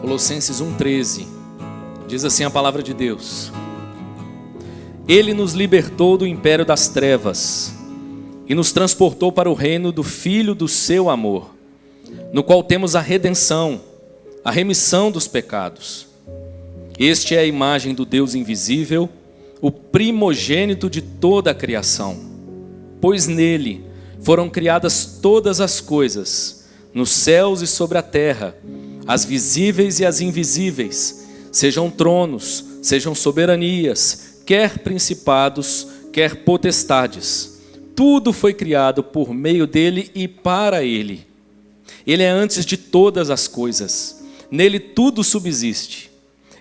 Colossenses 1,13, diz assim a palavra de Deus: Ele nos libertou do império das trevas e nos transportou para o reino do Filho do seu amor, no qual temos a redenção, a remissão dos pecados. Este é a imagem do Deus invisível, o primogênito de toda a criação, pois nele foram criadas todas as coisas, nos céus e sobre a terra, as visíveis e as invisíveis, sejam tronos, sejam soberanias, quer principados, quer potestades. Tudo foi criado por meio dele e para ele. Ele é antes de todas as coisas, nele tudo subsiste.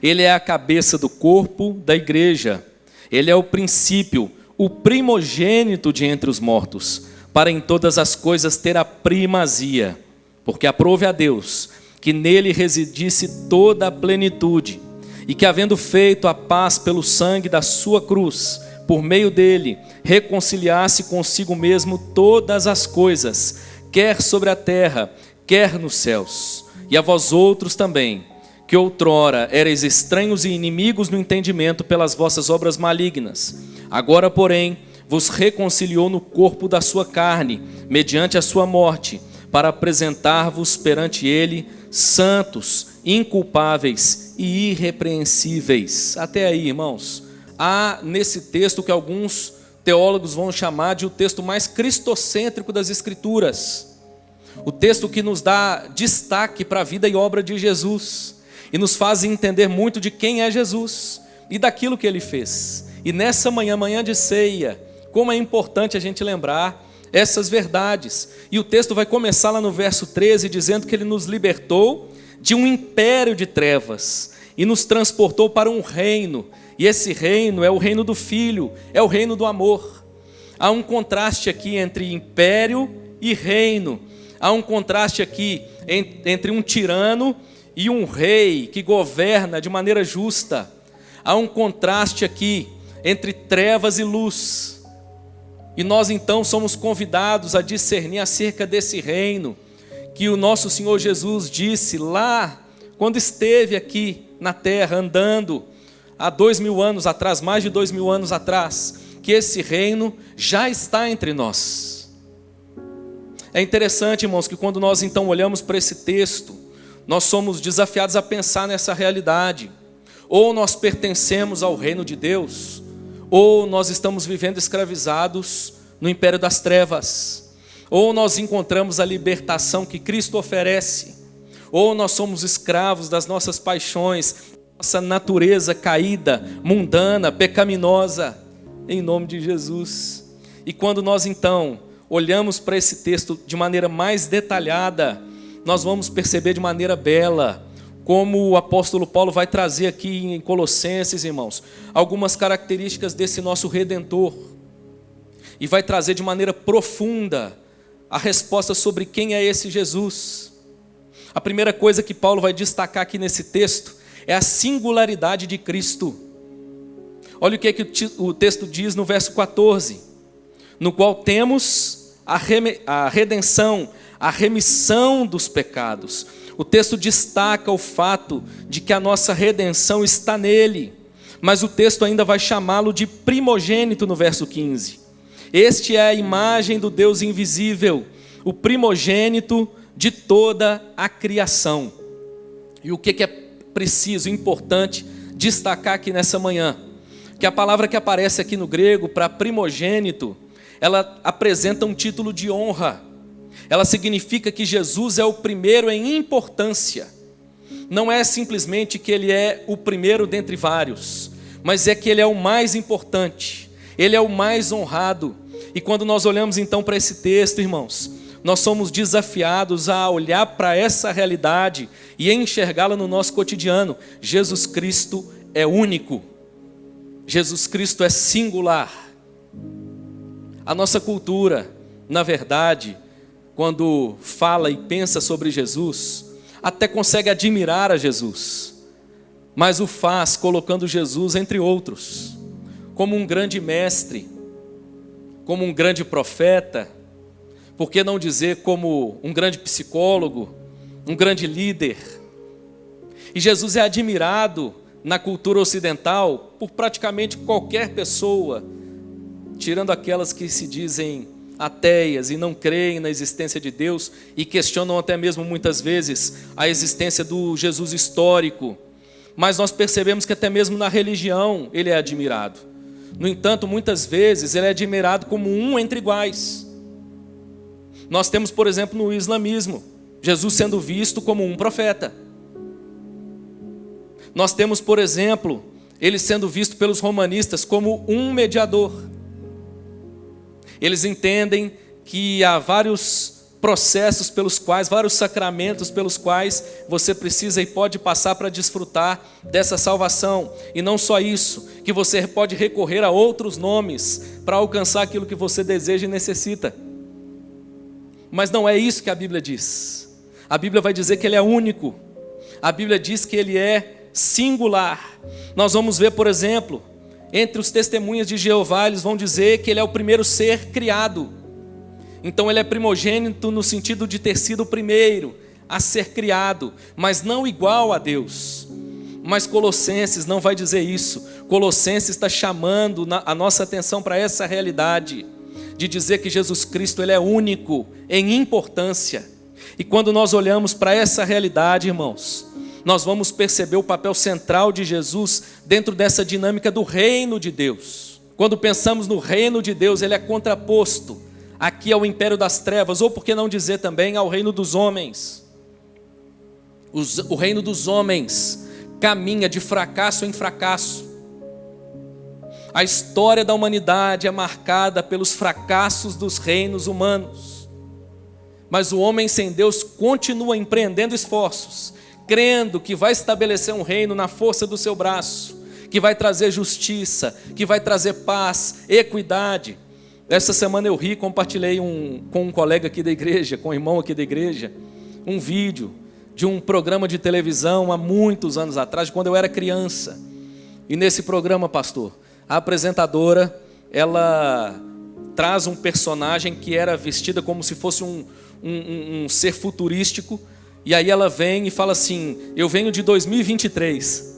Ele é a cabeça do corpo da igreja. Ele é o princípio, o primogênito de entre os mortos, para em todas as coisas ter a primazia, porque aprove a Deus que nele residisse toda a plenitude, e que, havendo feito a paz pelo sangue da sua cruz, por meio dele, reconciliasse consigo mesmo todas as coisas, quer sobre a terra, quer nos céus. E a vós outros também, que outrora erais estranhos e inimigos no entendimento pelas vossas obras malignas, agora, porém, vos reconciliou no corpo da sua carne, mediante a sua morte, para apresentar-vos perante ele santos, inculpáveis e irrepreensíveis. Até aí, irmãos, há nesse texto que alguns teólogos vão chamar de o texto mais cristocêntrico das Escrituras, o texto que nos dá destaque para a vida e obra de Jesus, e nos faz entender muito de quem é Jesus e daquilo que ele fez. E nessa manhã de ceia, como é importante a gente lembrar essas verdades. E o texto vai começar lá no verso 13, dizendo que ele nos libertou de um império de trevas e nos transportou para um reino, e esse reino é o reino do Filho, é o reino do amor. Há um contraste aqui entre império e reino, há um contraste aqui entre um tirano e um rei que governa de maneira justa, há um contraste aqui entre trevas e luz. E nós então somos convidados a discernir acerca desse reino, que o nosso Senhor Jesus disse lá, quando esteve aqui na terra, andando, há 2000 anos atrás, mais de 2000 anos atrás, que esse reino já está entre nós. É interessante, irmãos, que quando nós então olhamos para esse texto, nós somos desafiados a pensar nessa realidade. Ou nós pertencemos ao reino de Deus, ou nós estamos vivendo escravizados no império das trevas, ou nós encontramos a libertação que Cristo oferece, ou nós somos escravos das nossas paixões, nossa natureza caída, mundana, pecaminosa, em nome de Jesus. E quando nós então olhamos para esse texto de maneira mais detalhada, nós vamos perceber de maneira bela como o apóstolo Paulo vai trazer aqui em Colossenses, irmãos, algumas características desse nosso Redentor, e vai trazer de maneira profunda a resposta sobre quem é esse Jesus. A primeira coisa que Paulo vai destacar aqui nesse texto é a singularidade de Cristo. Olha o que o texto diz no verso 14, no qual temos a redenção, a remissão dos pecados. O texto destaca o fato de que a nossa redenção está nele, mas o texto ainda vai chamá-lo de primogênito no verso 15. Este é a imagem do Deus invisível, o primogênito de toda a criação. E o que é preciso, importante destacar aqui nessa manhã? Que a palavra que aparece aqui no grego para primogênito, ela apresenta um título de honra. Ela significa que Jesus é o primeiro em importância. Não é simplesmente que ele é o primeiro dentre vários, mas é que ele é o mais importante, ele é o mais honrado. E quando nós olhamos então para esse texto, irmãos, nós somos desafiados a olhar para essa realidade e enxergá-la no nosso cotidiano. Jesus Cristo é único, Jesus Cristo é singular. A nossa cultura, na verdade, quando fala e pensa sobre Jesus, até consegue admirar a Jesus, mas o faz colocando Jesus entre outros, como um grande mestre, como um grande profeta, por que não dizer como um grande psicólogo, um grande líder. E Jesus é admirado na cultura ocidental por praticamente qualquer pessoa, tirando aquelas que se dizem ateias e não creem na existência de Deus e questionam até mesmo muitas vezes a existência do Jesus histórico. Mas nós percebemos que até mesmo na religião ele é admirado. No entanto, muitas vezes ele é admirado como um entre iguais. Nós temos, por exemplo, no islamismo, Jesus sendo visto como um profeta. Nós temos, por exemplo, ele sendo visto pelos romanistas como um mediador. Eles entendem que há vários processos pelos quais, vários sacramentos pelos quais você precisa e pode passar para desfrutar dessa salvação. E não só isso, que você pode recorrer a outros nomes para alcançar aquilo que você deseja e necessita. Mas não é isso que a Bíblia diz. A Bíblia vai dizer que ele é único. A Bíblia diz que ele é singular. Nós vamos ver, por exemplo, entre os testemunhas de Jeová, eles vão dizer que ele é o primeiro ser criado. Então ele é primogênito no sentido de ter sido o primeiro a ser criado, mas não igual a Deus. Mas Colossenses não vai dizer isso. Colossenses está chamando a nossa atenção para essa realidade, de dizer que Jesus Cristo ele é único em importância. E quando nós olhamos para essa realidade, irmãos, nós vamos perceber o papel central de Jesus dentro dessa dinâmica do reino de Deus. Quando pensamos no reino de Deus, ele é contraposto aqui ao império das trevas, ou por que não dizer também ao reino dos homens. O reino dos homens caminha de fracasso em fracasso. A história da humanidade é marcada pelos fracassos dos reinos humanos. Mas o homem sem Deus continua empreendendo esforços, crendo que vai estabelecer um reino na força do seu braço, que vai trazer justiça, que vai trazer paz, equidade. Essa semana eu compartilhei com um colega aqui da igreja, com um irmão aqui da igreja, um vídeo de um programa de televisão há muitos anos atrás, quando eu era criança. E nesse programa, pastor, a apresentadora, ela traz um personagem que era vestida como se fosse um ser futurístico, e aí ela vem e fala assim: eu venho de 2023.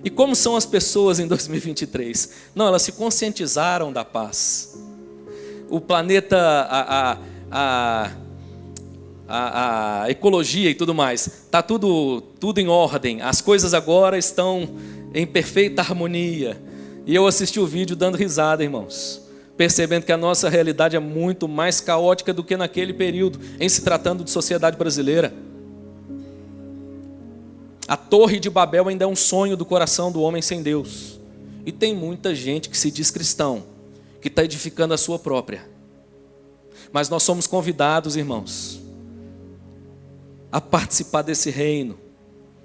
E como são as pessoas em 2023? Não, elas se conscientizaram da paz. O planeta, a ecologia e tudo mais, está tudo em ordem. As coisas agora estão em perfeita harmonia. E eu assisti o vídeo dando risada, irmãos, percebendo que a nossa realidade é muito mais caótica do que naquele período, em se tratando de sociedade brasileira. A Torre de Babel ainda é um sonho do coração do homem sem Deus. E tem muita gente que se diz cristão, que está edificando a sua própria. Mas nós somos convidados, irmãos, a participar desse reino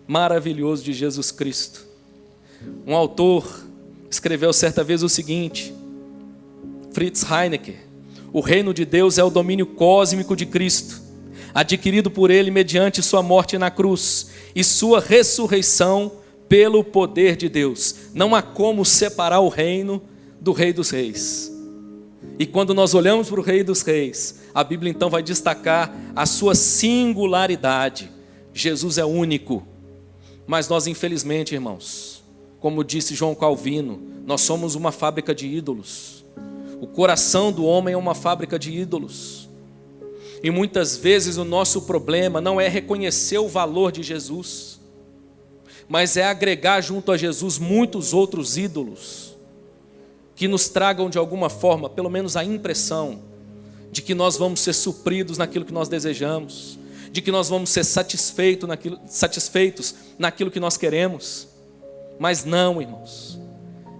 maravilhoso de Jesus Cristo. Um autor escreveu certa vez o seguinte, Fritz Heinecker: o reino de Deus é o domínio cósmico de Cristo, adquirido por ele mediante sua morte na cruz e sua ressurreição pelo poder de Deus. Não há como separar o reino do Rei dos Reis. E quando nós olhamos para o Rei dos Reis, a Bíblia então vai destacar a sua singularidade. Jesus é único. Mas nós, infelizmente, irmãos, como disse João Calvino, nós somos uma fábrica de ídolos. O coração do homem é uma fábrica de ídolos. E muitas vezes o nosso problema não é reconhecer o valor de Jesus, mas é agregar junto a Jesus muitos outros ídolos, que nos tragam de alguma forma, pelo menos a impressão, de que nós vamos ser supridos naquilo que nós desejamos, de que nós vamos ser satisfeitos naquilo que nós queremos. Mas não, irmãos,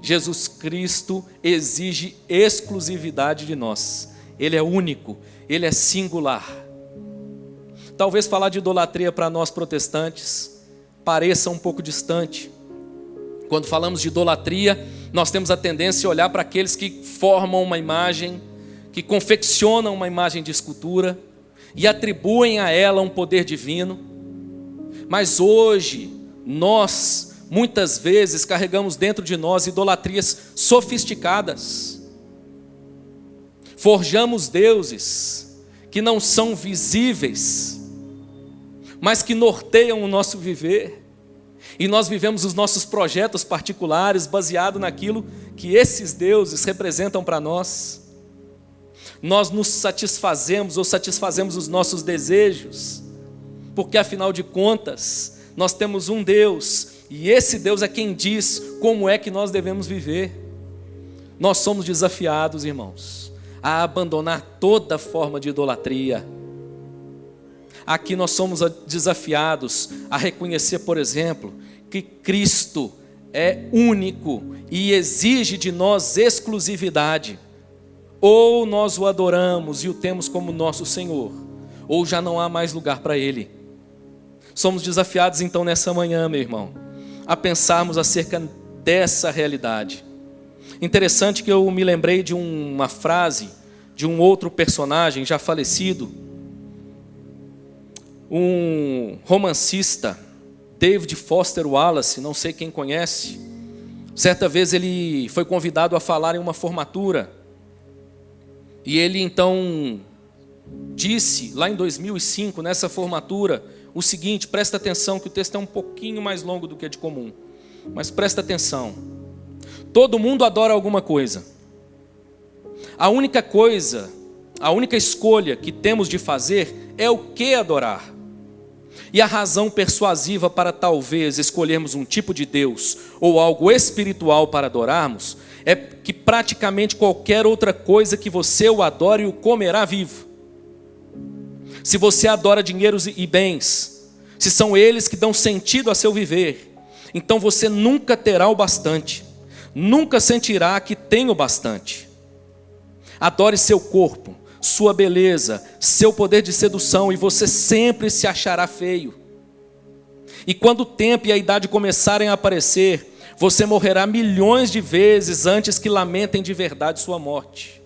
Jesus Cristo exige exclusividade de nós. Ele é único, Ele é singular. Talvez falar de idolatria para nós protestantes pareça um pouco distante. Quando falamos de idolatria, nós temos a tendência a olhar para aqueles que formam uma imagem, que confeccionam uma imagem de escultura e atribuem a ela um poder divino. Mas hoje, nós muitas vezes carregamos dentro de nós idolatrias sofisticadas. Forjamos deuses que não são visíveis, mas que norteiam o nosso viver. E nós vivemos os nossos projetos particulares baseado naquilo que esses deuses representam para nós. Nós nos satisfazemos ou satisfazemos os nossos desejos, porque afinal de contas, nós temos um Deus, e esse Deus é quem diz como é que nós devemos viver. Nós somos desafiados, irmãos, a abandonar toda forma de idolatria. Aqui nós somos desafiados a reconhecer, por exemplo, que Cristo é único e exige de nós exclusividade. Ou nós o adoramos e o temos como nosso Senhor, ou já não há mais lugar para Ele. Somos desafiados então nessa manhã, meu irmão, a pensarmos acerca dessa realidade. Interessante que eu me lembrei de uma frase de um outro personagem já falecido, um romancista, David Foster Wallace, não sei quem conhece. Certa vez ele foi convidado a falar em uma formatura, e ele então disse, lá em 2005, nessa formatura, o seguinte, presta atenção que o texto é um pouquinho mais longo do que é de comum, mas presta atenção. Todo mundo adora alguma coisa. A única escolha que temos de fazer é o que adorar. E a razão persuasiva para talvez escolhermos um tipo de Deus ou algo espiritual para adorarmos é que praticamente qualquer outra coisa que você o adore o comerá vivo. Se você adora dinheiro e bens, se são eles que dão sentido a seu viver, então você nunca terá o bastante, nunca sentirá que tem o bastante. Adore seu corpo, sua beleza, seu poder de sedução, e você sempre se achará feio. E quando o tempo e a idade começarem a aparecer, você morrerá milhões de vezes antes que lamentem de verdade sua morte.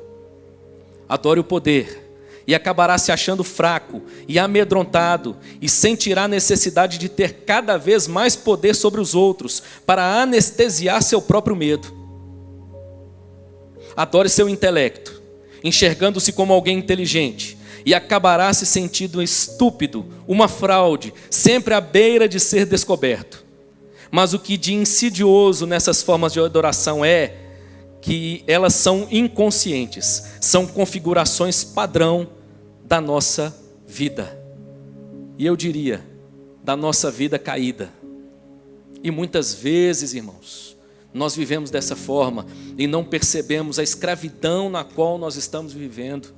Adore o poder, e acabará se achando fraco e amedrontado, e sentirá a necessidade de ter cada vez mais poder sobre os outros, para anestesiar seu próprio medo. Adore seu intelecto, enxergando-se como alguém inteligente, e acabará se sentindo estúpido, uma fraude, sempre à beira de ser descoberto. Mas o que de insidioso nessas formas de adoração é que elas são inconscientes, são configurações padrão da nossa vida. E eu diria, da nossa vida caída. E muitas vezes, irmãos, nós vivemos dessa forma e não percebemos a escravidão na qual nós estamos vivendo.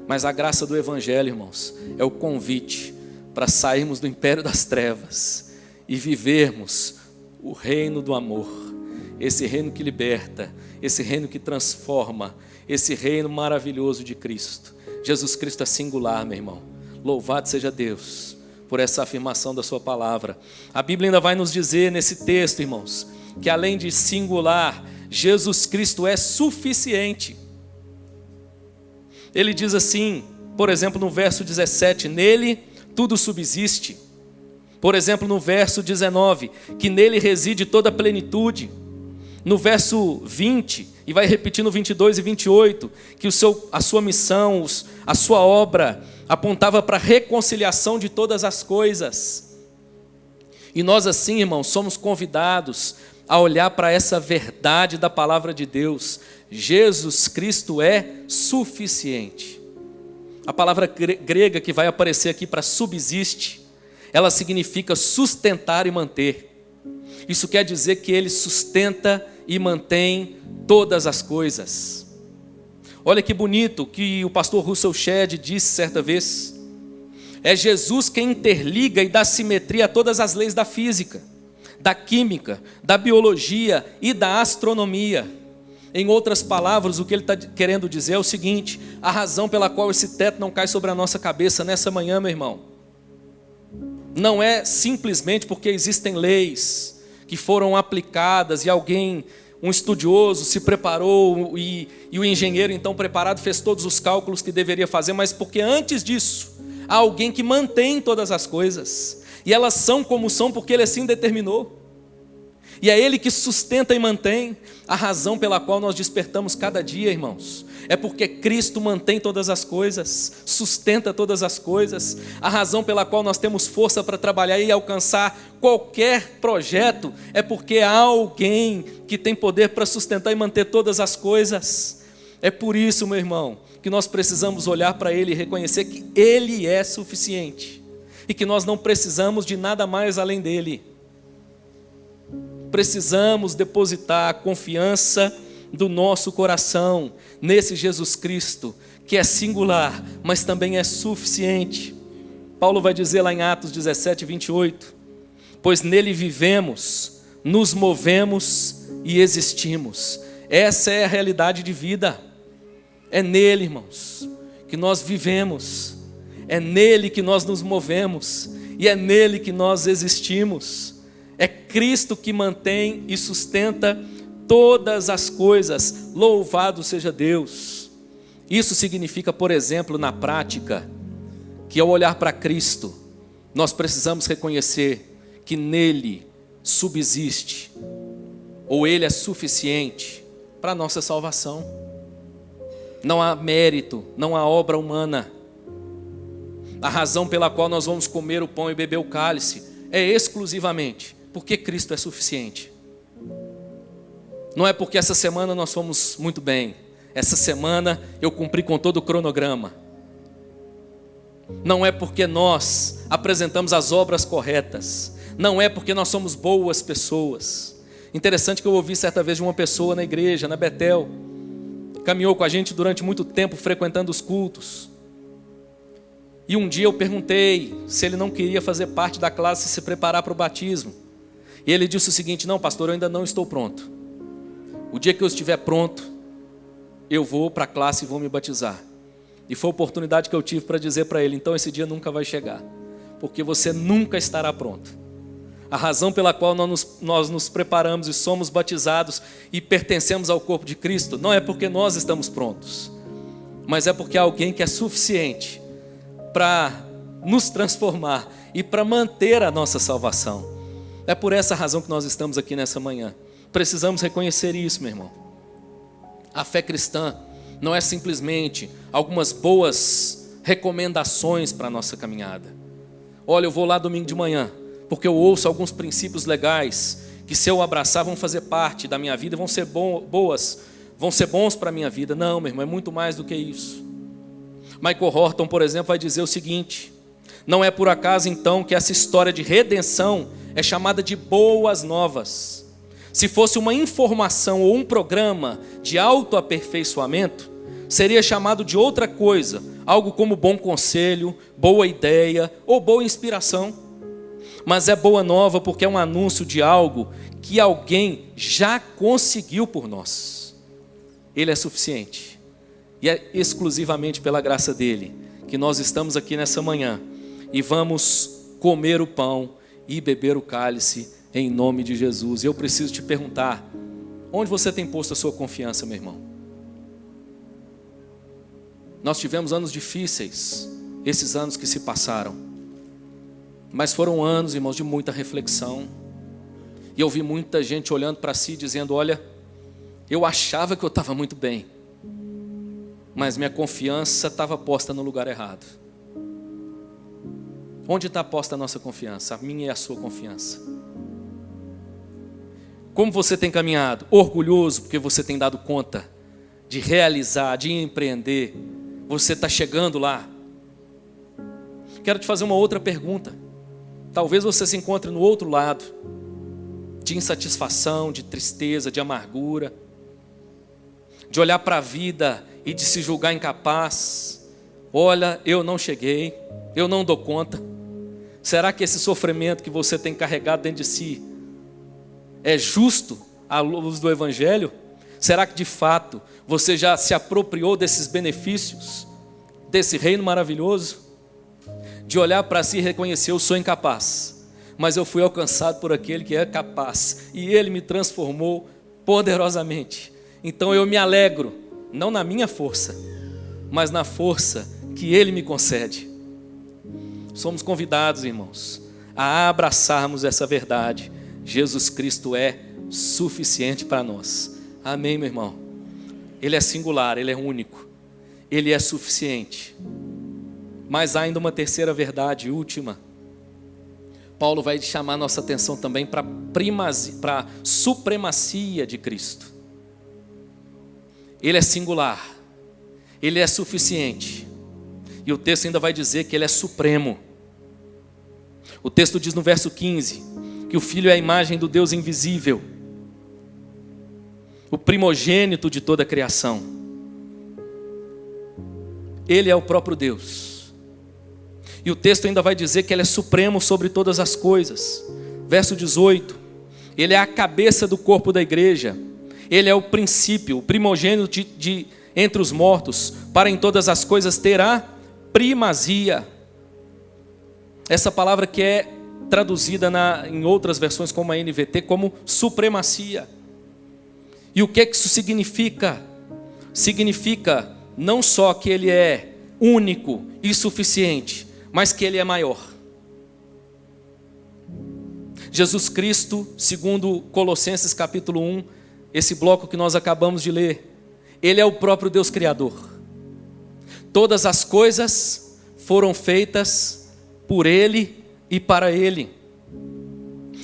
Mas a graça do Evangelho, irmãos, é o convite para sairmos do império das trevas e vivermos o reino do amor, esse reino que liberta, esse reino que transforma, esse reino maravilhoso de Cristo. Jesus Cristo é singular, meu irmão. Louvado seja Deus por essa afirmação da sua palavra. A Bíblia ainda vai nos dizer nesse texto, irmãos, que além de singular, Jesus Cristo é suficiente. Ele diz assim, por exemplo, no verso 17, nele tudo subsiste. Por exemplo, no verso 19, que nele reside toda a plenitude. No verso 20, e vai repetir no 22 e 28, que a sua missão, a sua obra, apontava para a reconciliação de todas as coisas. E nós assim, irmãos, somos convidados a olhar para essa verdade da palavra de Deus. Jesus Cristo é suficiente. A palavra grega que vai aparecer aqui para subsiste, ela significa sustentar e manter. Isso quer dizer que Ele sustenta e mantém todas as coisas. Olha que bonito que o pastor Russell Shedd disse certa vez. É Jesus quem interliga e dá simetria a todas as leis da física, da química, da biologia e da astronomia. Em outras palavras, o que ele está querendo dizer é o seguinte: a razão pela qual esse teto não cai sobre a nossa cabeça nessa manhã, meu irmão, não é simplesmente porque existem leis que foram aplicadas e um estudioso se preparou e o engenheiro então preparado fez todos os cálculos que deveria fazer, mas porque antes disso há alguém que mantém todas as coisas, e elas são como são porque Ele assim determinou. E é Ele que sustenta e mantém. A razão pela qual nós despertamos cada dia, irmãos, é porque Cristo mantém todas as coisas, sustenta todas as coisas. A razão pela qual nós temos força para trabalhar e alcançar qualquer projeto é porque há alguém que tem poder para sustentar e manter todas as coisas. É por isso, meu irmão, que nós precisamos olhar para Ele e reconhecer que Ele é suficiente e que nós não precisamos de nada mais além dEle. Precisamos depositar a confiança do nosso coração nesse Jesus Cristo, que é singular, mas também é suficiente. Paulo vai dizer lá em Atos 17, 28, pois nele vivemos, nos movemos e existimos. Essa é a realidade de vida. É nele, irmãos, que nós vivemos, é nele que nós nos movemos e é nele que nós existimos. É Cristo que mantém e sustenta todas as coisas. Louvado seja Deus. Isso significa, por exemplo, na prática, que ao olhar para Cristo, nós precisamos reconhecer que nele subsiste, ou ele é suficiente para a nossa salvação. Não há mérito, não há obra humana. A razão pela qual nós vamos comer o pão e beber o cálice é exclusivamente porque Cristo é suficiente. Não é porque essa semana nós fomos muito bem. Essa semana eu cumpri com todo o cronograma. Não é porque nós apresentamos as obras corretas. Não é porque nós somos boas pessoas. Interessante que eu ouvi certa vez de uma pessoa na igreja, na Betel, caminhou com a gente durante muito tempo, frequentando os cultos. E um dia eu perguntei se ele não queria fazer parte da classe e se preparar para o batismo. E ele disse o seguinte: não, pastor, eu ainda não estou pronto. O dia que eu estiver pronto, eu vou para a classe e vou me batizar. E foi a oportunidade que eu tive para dizer para ele: então esse dia nunca vai chegar, porque você nunca estará pronto. A razão pela qual nós nos preparamos e somos batizados e pertencemos ao corpo de Cristo não é porque nós estamos prontos, mas é porque há alguém que é suficiente para nos transformar e para manter a nossa salvação. É por essa razão que nós estamos aqui nessa manhã. Precisamos reconhecer isso, meu irmão. A fé cristã não é simplesmente algumas boas recomendações para a nossa caminhada. Olha, eu vou lá domingo de manhã, porque eu ouço alguns princípios legais que, se eu abraçar, vão fazer parte da minha vida, vão ser bons para a minha vida. Não, meu irmão, é muito mais do que isso. Michael Horton, por exemplo, vai dizer o seguinte: não é por acaso então que essa história de redenção é chamada de boas novas. Se fosse uma informação ou um programa de autoaperfeiçoamento, seria chamado de outra coisa, algo como bom conselho, boa ideia ou boa inspiração. Mas é boa nova porque é um anúncio de algo que alguém já conseguiu por nós. Ele é suficiente. E é exclusivamente pela graça dele que nós estamos aqui nessa manhã e vamos comer o pão e beber o cálice em nome de Jesus. E eu preciso te perguntar: onde você tem posto a sua confiança, meu irmão? Nós tivemos anos difíceis, esses anos que se passaram, mas foram anos, irmãos, de muita reflexão. E eu vi muita gente olhando para si dizendo: olha, eu achava que eu estava muito bem, mas minha confiança estava posta no lugar errado. Onde está posta a nossa confiança? A minha e a sua confiança. Como você tem caminhado? Orgulhoso porque você tem dado conta de realizar, de empreender. Você está chegando lá. Quero te fazer uma outra pergunta. Talvez você se encontre no outro lado, de insatisfação, de tristeza, de amargura, de olhar para a vida e de se julgar incapaz. Olha, eu não cheguei, eu não dou conta. Será que esse sofrimento que você tem carregado dentro de si é justo à luz do Evangelho? Será que de fato você já se apropriou desses benefícios, desse reino maravilhoso? De olhar para si e reconhecer: eu sou incapaz, mas eu fui alcançado por aquele que é capaz, e ele me transformou poderosamente. Então eu me alegro, não na minha força, mas na força que ele me concede. Somos convidados, irmãos, a abraçarmos essa verdade. Jesus Cristo é suficiente para nós. Amém, meu irmão? Ele é singular, Ele é único, Ele é suficiente. Mas há ainda uma terceira verdade, última. Paulo vai chamar nossa atenção também para a supremacia de Cristo. Ele é singular, Ele é suficiente. E o texto ainda vai dizer que Ele é supremo. O texto diz no verso 15, que o Filho é a imagem do Deus invisível, o primogênito de toda a criação. Ele é o próprio Deus. E o texto ainda vai dizer que Ele é supremo sobre todas as coisas. Verso 18, Ele é a cabeça do corpo da igreja. Ele é o princípio, o primogênito de entre os mortos, para em todas as coisas ter a primazia. Essa palavra que é traduzida em outras versões como a NVT, como supremacia. E o que isso significa? Significa não só que Ele é único e suficiente, mas que Ele é maior. Jesus Cristo, segundo Colossenses capítulo 1, esse bloco que nós acabamos de ler, Ele é o próprio Deus Criador. Todas as coisas foram feitas por Ele e para Ele.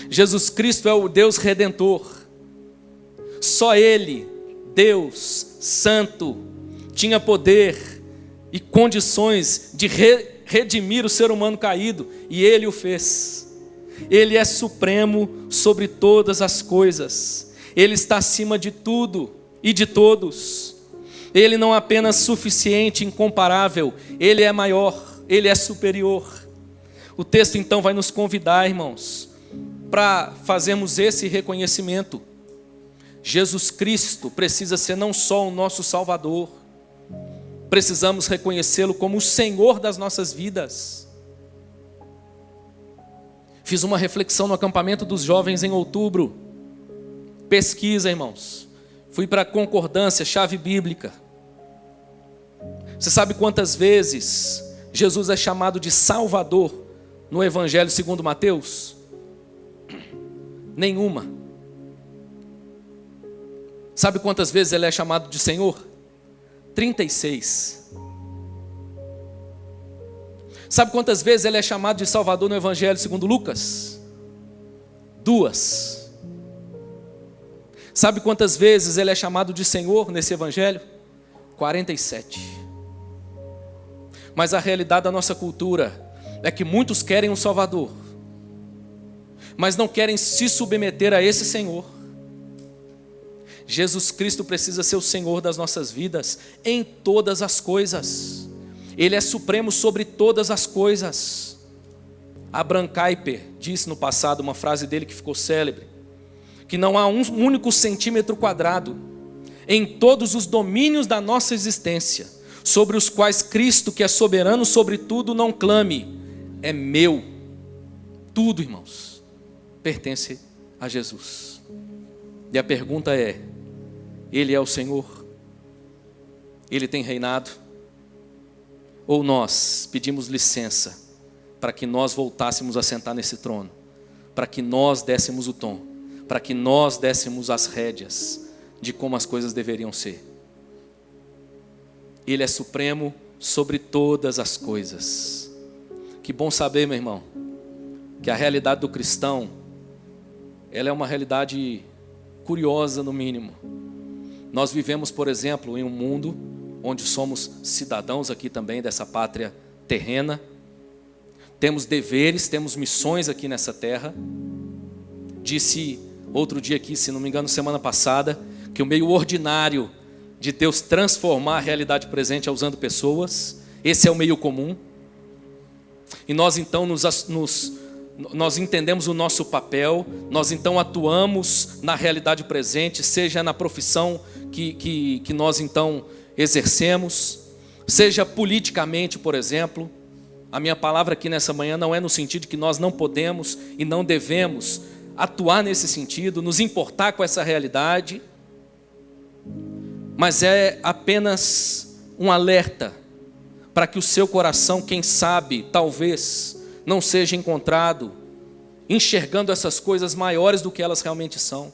Jesus Cristo é o Deus Redentor. Só Ele, Deus Santo, tinha poder e condições de redimir o ser humano caído, e Ele o fez. Ele é supremo sobre todas as coisas. Ele está acima de tudo e de todos. Ele não é apenas suficiente, incomparável, Ele é maior, Ele é superior. O texto então vai nos convidar, irmãos, para fazermos esse reconhecimento. Jesus Cristo precisa ser não só o nosso Salvador, precisamos reconhecê-lo como o Senhor das nossas vidas. Fiz uma reflexão no acampamento dos jovens em outubro. Pesquisa, irmãos. Fui para a concordância, chave bíblica. Você sabe quantas vezes Jesus é chamado de Salvador no Evangelho segundo Mateus? Nenhuma. Sabe quantas vezes Ele é chamado de Senhor? 36. Sabe quantas vezes Ele é chamado de Salvador no Evangelho segundo Lucas? 2. Sabe quantas vezes Ele é chamado de Senhor nesse Evangelho? 47. Mas a realidade da nossa cultura é que muitos querem um Salvador, mas não querem se submeter a esse Senhor. Jesus Cristo precisa ser o Senhor das nossas vidas em todas as coisas. Ele é supremo sobre todas as coisas. Abraham Kuyper disse no passado, uma frase dele que ficou célebre, que não há um único centímetro quadrado em todos os domínios da nossa existência sobre os quais Cristo, que é soberano sobre tudo, não clame: é meu. Tudo, irmãos, pertence a Jesus. E a pergunta é: Ele é o Senhor? Ele tem reinado? Ou nós pedimos licença para que nós voltássemos a sentar nesse trono, para que nós dessemos o tom, para que nós dessemos as rédeas de como as coisas deveriam ser? Ele é supremo sobre todas as coisas. Que bom saber, meu irmão, que a realidade do cristão, ela é uma realidade curiosa no mínimo. Nós vivemos, por exemplo, em um mundo onde somos cidadãos aqui também dessa pátria terrena. Temos deveres, temos missões aqui nessa terra. Disse outro dia aqui, se não me engano, semana passada, que o meio ordinário de Deus transformar a realidade presente é usando pessoas. Esse é o meio comum. E nós então nós entendemos o nosso papel, nós então atuamos na realidade presente, seja na profissão que nós então exercemos, seja politicamente, por exemplo. A minha palavra aqui nessa manhã não é no sentido de que nós não podemos e não devemos atuar nesse sentido, nos importar com essa realidade, mas é apenas um alerta para que o seu coração, quem sabe, talvez, não seja encontrado enxergando essas coisas maiores do que elas realmente são.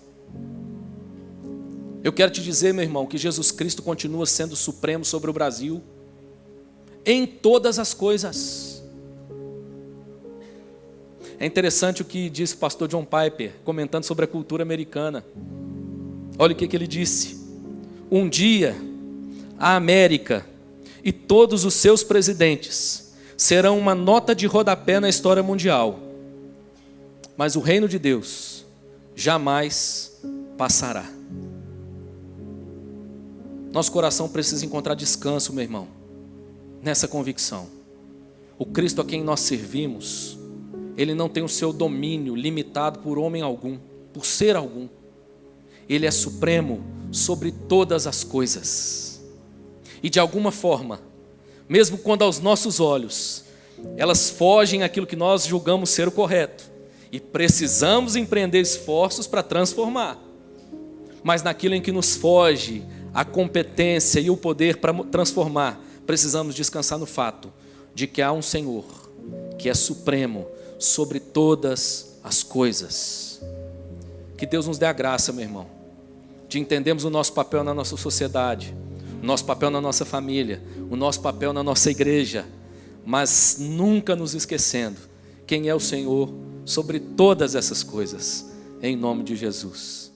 Eu quero te dizer, meu irmão, que Jesus Cristo continua sendo supremo sobre o Brasil em todas as coisas. É interessante o que disse o pastor John Piper, comentando sobre a cultura americana. Olha o que ele disse: um dia a América e todos os seus presidentes serão uma nota de rodapé na história mundial, mas o reino de Deus jamais passará. Nosso coração precisa encontrar descanso, meu irmão, nessa convicção. O Cristo a quem nós servimos, Ele não tem o seu domínio limitado por homem algum, por ser algum. Ele é supremo sobre todas as coisas. E de alguma forma, mesmo quando aos nossos olhos elas fogem àquilo que nós julgamos ser o correto, e precisamos empreender esforços para transformar, mas naquilo em que nos foge a competência e o poder para transformar, precisamos descansar no fato de que há um Senhor que é supremo sobre todas as coisas. Que Deus nos dê a graça, meu irmão, de entendermos o nosso papel na nossa sociedade, o nosso papel na nossa família, o nosso papel na nossa igreja, mas nunca nos esquecendo quem é o Senhor sobre todas essas coisas, em nome de Jesus.